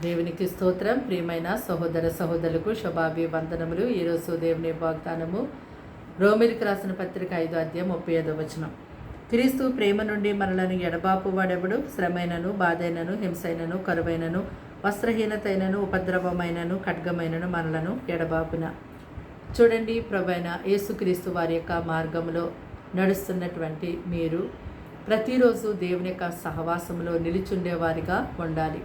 దేవునికి స్తోత్రం. ప్రియమైన సహోదర సహోదరులకు శుభాభివందనములు. ఈరోజు దేవుని వాగ్దానము రోమిలికి రాసిన పత్రిక 5:35 క్రీస్తు ప్రేమ నుండి మనలను ఎడబాపు వాడెవడు? శ్రమైనను, బాధైనను, హింసైనను, కరువైనను, వస్త్రహీనతైనను, ఉపద్రవమైనను, ఖడ్గమైనను మనలను ఎడబాపున. చూడండి, ప్రభువైన యేసుక్రీస్తు వారి యొక్క మార్గంలో నడుస్తున్నటువంటి మీరు ప్రతిరోజు దేవుని యొక్క సహవాసంలో నిలిచుండేవారిగా ఉండాలి.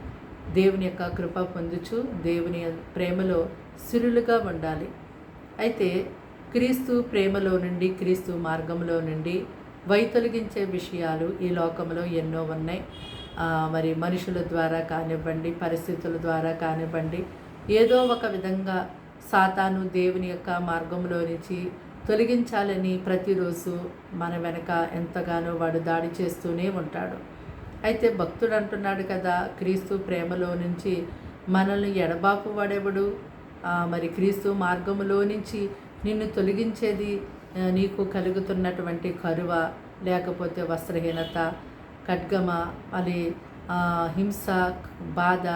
దేవుని యొక్క కృప పొందుచు దేవుని ప్రేమలో సిరులుగా ఉండాలి. అయితే క్రీస్తు ప్రేమలో నుండి, క్రీస్తు మార్గంలో నుండి వైతొలగించే విషయాలు ఈ లోకంలో ఎన్నో ఉన్నాయి. మరి మనుషుల ద్వారా కానివ్వండి, పరిస్థితుల ద్వారా కానివ్వండి, ఏదో ఒక విధంగా సాతాను దేవుని యొక్క మార్గంలో నుంచి తొలగించాలని ప్రతిరోజు మన వెనక ఎంతగానో వాడు దాడి చేస్తూనే ఉంటాడు. అయితే భక్తుడు అంటున్నాడు కదా, క్రీస్తు ప్రేమలో నుంచి మనల్ని ఎడబాపు వాడెవడు? మరి క్రీస్తు మార్గములో నుంచి నిన్ను తొలగించేది నీకు కలుగుతున్నటువంటి కరువ, లేకపోతే వస్త్రహీనత, ఖడ్గమ, అది హింస, బాధ,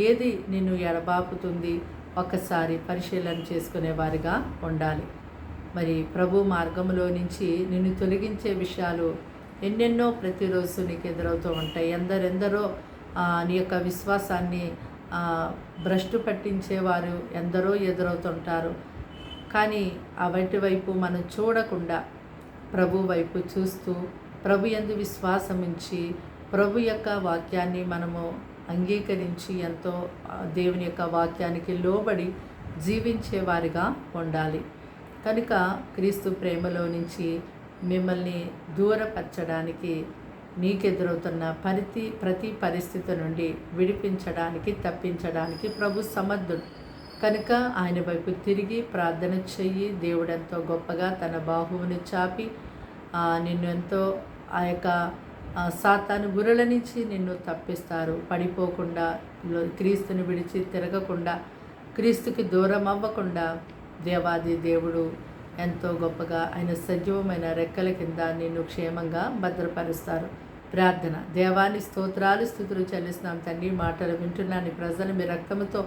ఏది నిన్ను ఎడబాపుతుంది? ఒక్కసారి పరిశీలన చేసుకునే వారిగా ఉండాలి. మరి ప్రభు మార్గంలో నుంచి నిన్ను తొలగించే విషయాలు ఎన్నెన్నో ప్రతిరోజు నీకు ఎదురవుతూ ఉంటాయి. ఎందరెందరో నీ యొక్క విశ్వాసాన్ని భ్రష్టు పట్టించేవారు ఎందరో ఎదురవుతుంటారు. కానీ వాటి వైపు మనం చూడకుండా ప్రభు వైపు చూస్తూ, ప్రభు యందు విశ్వాసం ఉంచి, ప్రభు యొక్క వాక్యాన్ని మనము అంగీకరించి ఎంతో దేవుని యొక్క వాక్యానికి లోబడి జీవించేవారిగా ఉండాలి. కనుక క్రీస్తు ప్రేమలో నుంచి మిమ్మల్ని దూరపరచడానికి, నీకెదురవుతున్న ప్రతి పరిస్థితి నుండి విడిపించడానికి, తప్పించడానికి ప్రభు సమర్థుడు. కనుక ఆయన వైపు తిరిగి ప్రార్థన చెయ్యి. దేవుడెంతో గొప్పగా తన బాహువుని చాపి నిన్ను ఎంతో ఆ యొక్క సాతాను గురుల నుంచి నిన్ను తప్పిస్తారు. పడిపోకుండా, క్రీస్తుని విడిచి తిరగకుండా, క్రీస్తుకి దూరం అవ్వకుండా దేవాది దేవుడు ఎంతో గొప్పగా ఆయన సజీవమైన రెక్కల కింద నిన్ను క్షేమంగా భద్రపరుస్తారు. ప్రార్థన. దేవాని స్తోత్రాలు, స్తుతులు చెల్లిస్తున్నాం తండ్రి. మాటలు వింటున్నాను ప్రజలు మీ రక్తంతో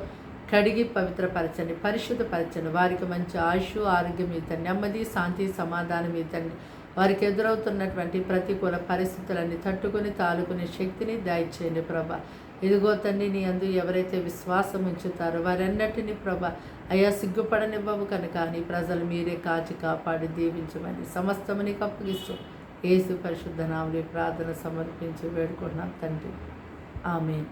కడిగి పవిత్రపరచండి, పరిశుద్ధపరచండి. వారికి మంచి ఆయుష్, ఆరోగ్యం ఇతండి, నెమ్మది, శాంతి, సమాధానం ఇతండి. వారికి ఎదురవుతున్నటువంటి ప్రతికూల పరిస్థితులన్నీ తట్టుకుని తాలుకునే శక్తిని దయచేయండి ప్రభా. ఇదిగో తండ్రి, నీ అందు ఎవరైతే విశ్వాసం ఉంచుతారో వారన్నిటినీ ప్రభా అయ్యా సిగ్గుపడనివ్వవు కనుక నీ ప్రజలు మీరే కాచి కాపాడి దీవించమని సమస్తము నీకు అప్పగిస్తూ యేసు పరిశుద్ధ నామములో ప్రార్థన సమర్పించి వేడుకుంటున్నాం తండ్రి. ఆమేన్.